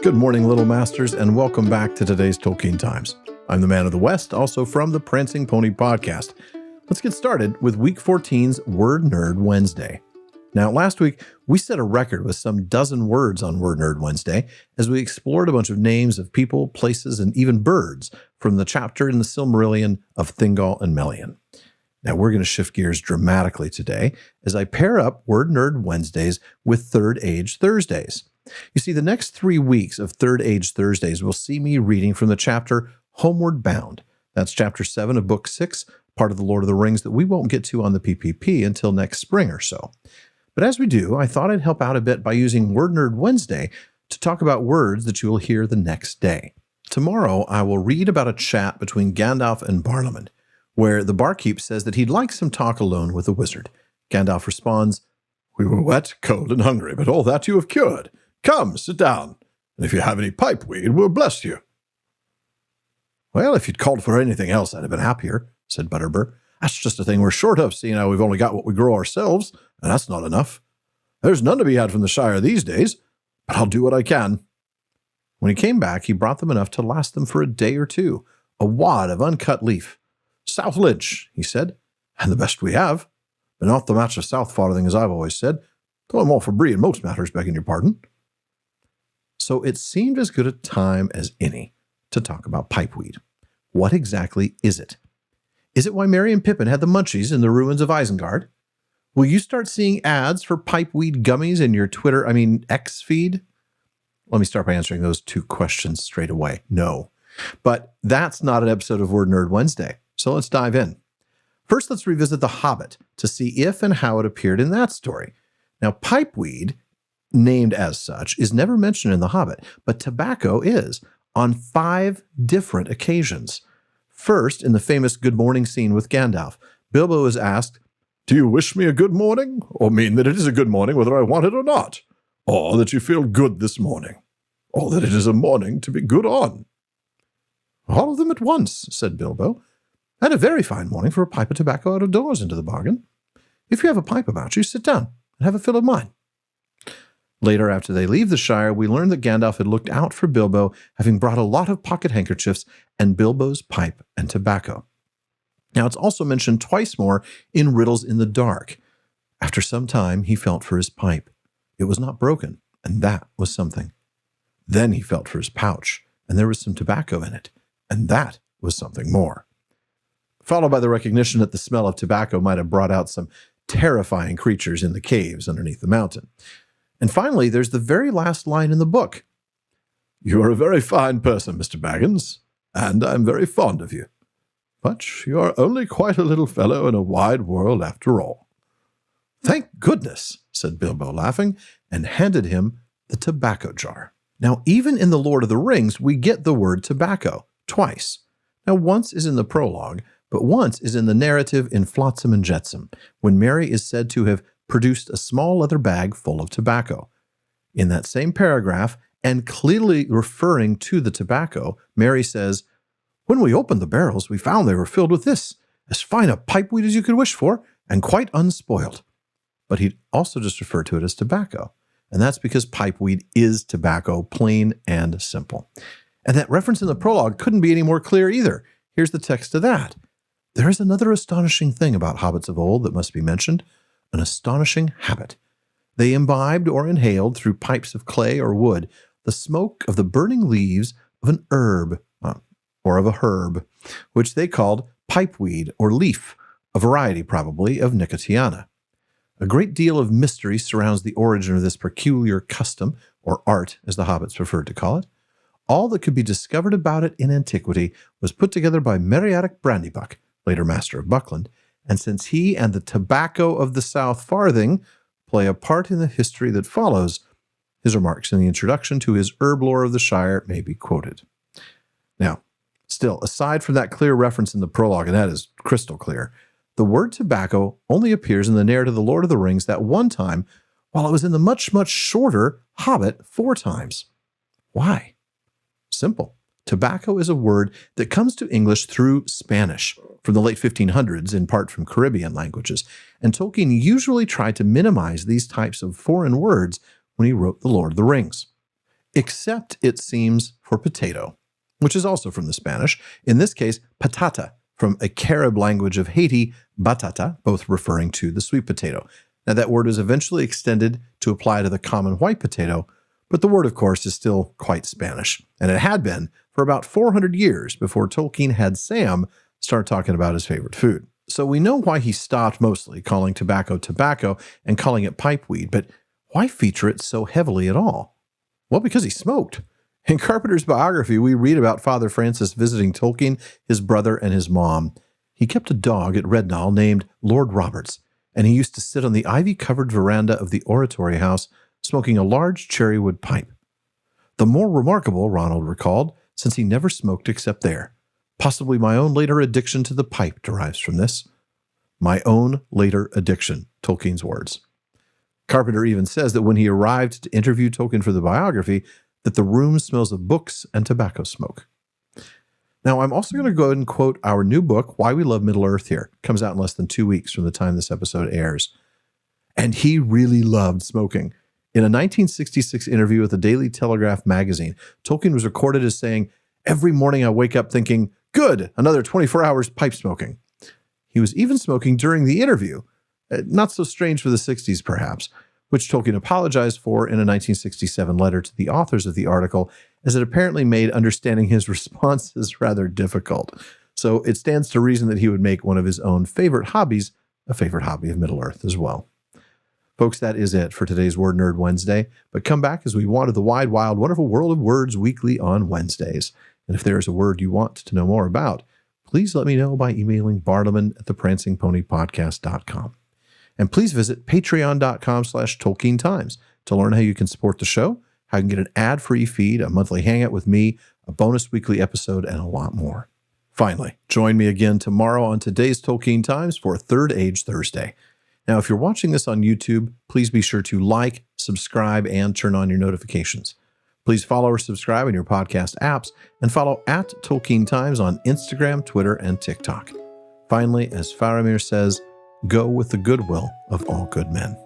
Good morning, Little Masters, and welcome back to today's Tolkien Times. I'm the Man of the West, also from the Prancing Pony podcast. Let's get started with Week 14's Word Nerd Wednesday. Now, last week, we set a record with some dozen words on Word Nerd Wednesday as we explored a bunch of names of people, places, and even birds from the chapter in the Silmarillion of Thingol and Melian. Now, we're going to shift gears dramatically today as I pair up Word Nerd Wednesdays with Third Age Thursdays. You see, the next 3 weeks of Third Age Thursdays will see me reading from the chapter Homeward Bound. That's chapter 7 of book 6, part of the Lord of the Rings that we won't get to on the PPP until next spring or so. But as we do, I thought I'd help out a bit by using Word Nerd Wednesday to talk about words that you will hear the next day. Tomorrow, I will read about a chat between Gandalf and Barlaamon, where the barkeep says that he'd like some talk alone with the wizard. Gandalf responds, "We were wet, cold, and hungry, but all that you have cured. Come, sit down, and if you have any pipe weed, we'll bless you." "Well, if you'd called for anything else, I'd have been happier," said Butterbur. "That's just a thing we're short of, seeing how we've only got what we grow ourselves, and that's not enough. There's none to be had from the Shire these days, but I'll do what I can." When he came back, he brought them enough to last them for a day or two, a wad of uncut leaf. "Southledge," he said, "and the best we have, but not the match of South Farthing, as I've always said, though I'm all for brie in most matters, begging your pardon." So it seemed as good a time as any to talk about pipeweed. What exactly is it? Is it why Merry and Pippin had the munchies in the ruins of Isengard? Will you start seeing ads for pipeweed gummies in your X feed? Let me start by answering those two questions straight away. No. But that's not an episode of Word Nerd Wednesday, so let's dive in. First, let's revisit The Hobbit to see if and how it appeared in that story. Now, pipeweed, named as such, is never mentioned in The Hobbit, but tobacco is, on 5 different occasions. First, in the famous good morning scene with Gandalf, Bilbo is asked, "Do you wish me a good morning, or mean that it is a good morning whether I want it or not? Or that you feel good this morning? Or that it is a morning to be good on?" "All of them at once," said Bilbo, "and a very fine morning for a pipe of tobacco out of doors into the bargain. If you have a pipe about you, sit down and have a fill of mine." Later, after they leave the Shire, we learn that Gandalf had looked out for Bilbo, having brought a lot of pocket handkerchiefs and Bilbo's pipe and tobacco. Now, it's also mentioned twice more in Riddles in the Dark. After some time, he felt for his pipe. It was not broken, and that was something. Then he felt for his pouch, and there was some tobacco in it, and that was something more. Followed by the recognition that the smell of tobacco might have brought out some terrifying creatures in the caves underneath the mountain. And finally, there's the very last line in the book. "You are a very fine person, Mr. Baggins, and I'm very fond of you. But you are only quite a little fellow in a wide world after all." "Thank goodness," said Bilbo, laughing, and handed him the tobacco jar. Now, even in The Lord of the Rings, we get the word tobacco twice. Now, once is in the prologue, but once is in the narrative in Flotsam and Jetsam, when Merry is said to have produced a small leather bag full of tobacco. In that same paragraph, and clearly referring to the tobacco, Merry says, "When we opened the barrels, we found they were filled with this, as fine a pipeweed as you could wish for, and quite unspoiled." But he'd also just refer to it as tobacco, and that's because pipeweed is tobacco, plain and simple. And that reference in the prologue couldn't be any more clear either. Here's the text of that. "There is another astonishing thing about hobbits of old that must be mentioned, an astonishing habit. They imbibed or inhaled through pipes of clay or wood the smoke of the burning leaves of an herb, or of a herb, which they called pipeweed or leaf, a variety probably of nicotiana. A great deal of mystery surrounds the origin of this peculiar custom, or art, as the hobbits preferred to call it. All that could be discovered about it in antiquity was put together by Meriadoc Brandybuck, later master of Buckland, and since he and the tobacco of the South Farthing play a part in the history that follows, his remarks in the introduction to his herb lore of the Shire may be quoted." Now, still, aside from that clear reference in the prologue, and that is crystal clear, the word tobacco only appears in the narrative of The Lord of the Rings that one time, while it was in the much, much shorter Hobbit 4 times. Why? Simple. Tobacco is a word that comes to English through Spanish from the late 1500s, in part from Caribbean languages, and Tolkien usually tried to minimize these types of foreign words when he wrote The Lord of the Rings. except, it seems, for potato, which is also from the Spanish. In this case, patata, from a Carib language of Haiti, batata, both referring to the sweet potato. Now, that word was eventually extended to apply to the common white potato, but the word, of course, is still quite Spanish, and it had been for about 400 years before Tolkien had Sam start talking about his favorite food. So we know why he stopped mostly calling tobacco tobacco and calling it pipeweed, but why feature it so heavily at all? Well, because he smoked. In Carpenter's biography, we read about Father Francis visiting Tolkien, his brother, and his mom. He kept a dog at Rednall named Lord Roberts, and he used to sit on the ivy-covered veranda of the oratory house smoking a large cherrywood pipe. The more remarkable, Ronald recalled, since he never smoked except there. Possibly my own later addiction to the pipe derives from this. My own later addiction, Tolkien's words. Carpenter even says that when he arrived to interview Tolkien for the biography, that the room smells of books and tobacco smoke. Now, I'm also going to go ahead and quote our new book, Why We Love Middle-earth here. It comes out in less than 2 weeks from the time this episode airs. And he really loved smoking. In a 1966 interview with the Daily Telegraph magazine, Tolkien was recorded as saying, "Every morning I wake up thinking, good, another 24 hours pipe smoking." He was even smoking during the interview. Not so strange for the 60s, perhaps, which Tolkien apologized for in a 1967 letter to the authors of the article, as it apparently made understanding his responses rather difficult. So it stands to reason that he would make one of his own favorite hobbies a favorite hobby of Middle-earth as well. Folks, that is it for today's Word Nerd Wednesday, but come back as we wander the wide, wild, wonderful world of words weekly on Wednesdays. And if there is a word you want to know more about, please let me know by emailing bartleman@theprancingponypodcast.com. And please visit patreon.com/TolkienTimes to learn how you can support the show, how you can get an ad-free feed, a monthly hangout with me, a bonus weekly episode, and a lot more. Finally, join me again tomorrow on today's Tolkien Times for Third Age Thursday. Now, if you're watching this on YouTube, please be sure to like, subscribe, and turn on your notifications. Please follow or subscribe in your podcast apps, and follow @Tolkien Times on Instagram, Twitter, and TikTok. Finally, as Faramir says, go with the goodwill of all good men.